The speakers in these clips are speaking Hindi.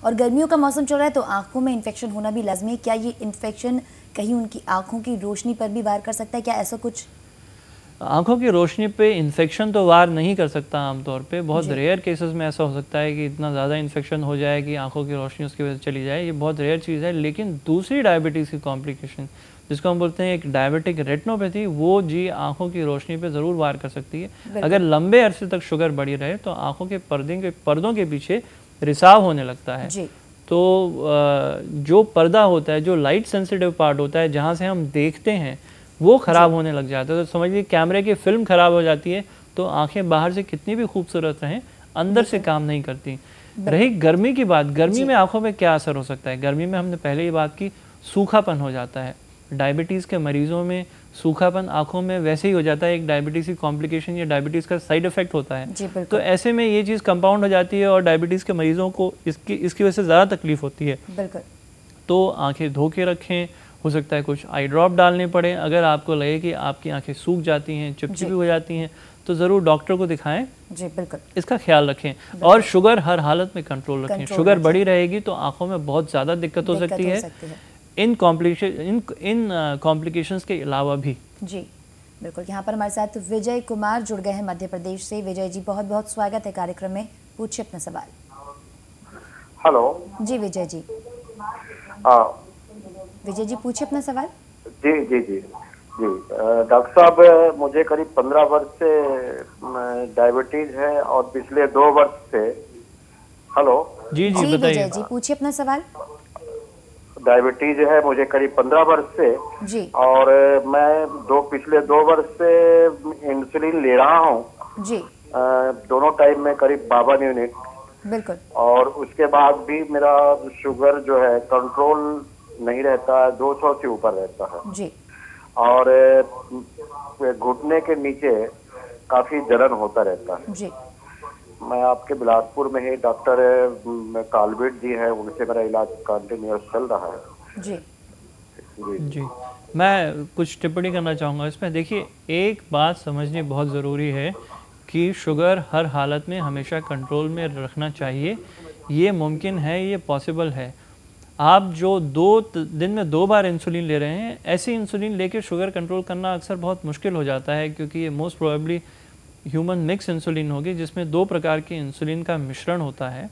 और गर्मियों का मौसम चल रहा है तो आंखों में इन्फेक्शन होना भी लाजमी है। क्या ये इन्फेक्शन कहीं उनकी आंखों की रोशनी पर भी वार कर सकता है, क्या ऐसा कुछ? आंखों की रोशनी पे इन्फेक्शन तो वार नहीं कर सकता आमतौर पे, बहुत रेयर केसेस में ऐसा हो सकता है कि इतना ज़्यादा इन्फेक्शन हो जाए कि आंखों की रोशनी उसकी वजह से चली जाए, ये बहुत रेयर चीज़ है। लेकिन दूसरी डायबिटीज़ की कॉम्प्लिकेशन जिसको हम बोलते हैं एक डायबिटिक रेटिनोपैथी, वो जी आंखों की रोशनी पे ज़रूर वार कर सकती है। अगर लंबे अरसे तक शुगर बढ़ी रहे तो आंखों के पर्दों के पीछे रिसाव होने लगता है। तो जो पर्दा होता है, जो लाइट सेंसिटिव पार्ट होता है जहाँ से हम देखते हैं, वो ख़राब होने लग जाता है। तो समझिए कैमरे की फिल्म ख़राब हो जाती है तो आंखें बाहर से कितनी भी खूबसूरत रहें, अंदर से काम नहीं करती। रही गर्मी की बात, गर्मी में आंखों में क्या असर हो सकता है? गर्मी में हमने पहले ही बात की, सूखापन हो जाता है। डायबिटीज़ के मरीज़ों में सूखापन आंखों में वैसे ही हो जाता है, एक डायबिटीज़ की कॉम्प्लिकेशन या डायबिटीज़ का साइड इफेक्ट होता है। तो ऐसे में ये चीज़ कंपाउंड हो जाती है और डायबिटीज़ के मरीज़ों को इसकी वजह से ज़्यादा तकलीफ होती है। तो आंखें धो के रखें, हो सकता है कुछ आई ड्रॉप डालने पड़े। अगर आपको लगे कि आपकी आंखें सूख जाती हैं, चिपचिपी हो जाती हैं, तो ज़रूर डॉक्टर को दिखाएं। जी बिल्कुल, इसका ख्याल रखें। और शुगर हर हालत में कंट्रोल रखें। शुगर बढ़ी रहेगी तो आंखों में बहुत ज़्यादा दिक्कत हो सकती है, इन कॉम्प्लिकेशंस के अलावा भी। जी बिल्कुल। यहाँ पर हमारे साथ विजय कुमार जुड़ गए हैं मध्य प्रदेश से। विजय जी, बहुत बहुत स्वागत है कार्यक्रम में, पूछिए अपना सवाल। हेलो जी विजय जी। विजय जी पूछिए अपना सवाल। जी जी जी जी डॉक्टर साहब, मुझे करीब 15 वर्ष से डायबिटीज है और पिछले 2 वर्ष से। हेलो जी जी बताइए। विजय जी पूछिए अपना सवाल। डायबिटीज है मुझे करीब 15 वर्ष से जी, और मैं पिछले 2 वर्ष से इंसुलिन ले रहा हूँ जी। दोनों टाइम में करीब 52 यूनिट। बिल्कुल। और उसके बाद भी मेरा शुगर जो है कंट्रोल नहीं रहता है, 200 से ऊपर रहता है जी। और घुटने के नीचे काफी जलन होता रहता है जी। मैं आपके बिलासपुर में ही डॉक्टर कालबेट जी है, उनसे मेरा इलाज कंटिन्यूअस चल रहा है जी। जी मैं कुछ टिप्पणी करना चाहूँगा इसमें। देखिए, एक बात समझनी बहुत ज़रूरी है कि शुगर हर हालत में हमेशा कंट्रोल में रखना चाहिए। ये मुमकिन है, ये पॉसिबल है। आप जो दिन में 2 बार इंसुलिन ले रहे हैं, ऐसी इंसुलिन लेके शुगर कंट्रोल करना अक्सर बहुत मुश्किल हो जाता है, क्योंकि ये most probably human mix insulin होगी जिसमें 2 प्रकार के इंसुलिन का मिश्रण होता है।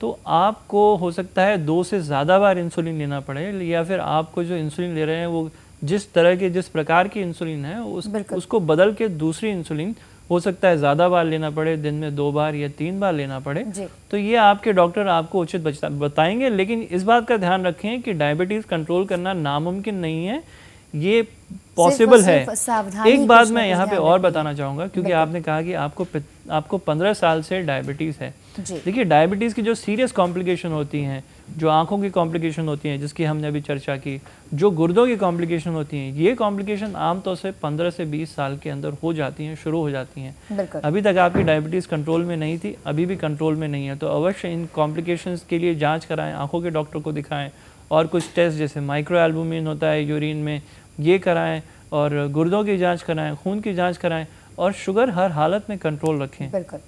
तो आपको हो सकता है 2 से ज़्यादा बार इंसुलिन लेना पड़े, या फिर आपको जो इंसुलिन ले रहे हैं वो जिस प्रकार की इंसुलिन है उसको बदल के दूसरी इंसुलिन हो सकता है ज़्यादा बार लेना पड़े, दिन में 2 बार या 3 बार लेना पड़े। तो ये आपके डॉक्टर आपको उचित बताएंगे। लेकिन इस बात का ध्यान रखें कि डायबिटीज़ कंट्रोल करना नामुमकिन नहीं है, ये पॉसिबल है। एक बात मैं यहाँ पे और बताना चाहूँगा, क्योंकि आपने कहा कि आपको 15 साल से डायबिटीज़ है। देखिए, डायबिटीज़ की जो सीरियस कॉम्प्लिकेशन होती हैं, जो आंखों की कॉम्प्लिकेशन होती हैं जिसकी हमने अभी चर्चा की, जो गुर्दों की कॉम्प्लिकेशन होती हैं, ये कॉम्प्लिकेशन आमतौर से 15 से 20 साल के अंदर हो जाती हैं, शुरू हो जाती हैं। अभी तक आपकी डायबिटीज़ कंट्रोल में नहीं थी, अभी भी कंट्रोल में नहीं है, तो अवश्य इन कॉम्प्लिकेशंस के लिए जाँच कराएँ, आँखों के डॉक्टर को दिखाएँ और कुछ टेस्ट जैसे माइक्रो एल्बुमिन होता है यूरिन में, ये कराएं और गुर्दों की जांच कराएं, खून की जांच कराएं और शुगर हर हालत में कंट्रोल रखें। बिल्कुल।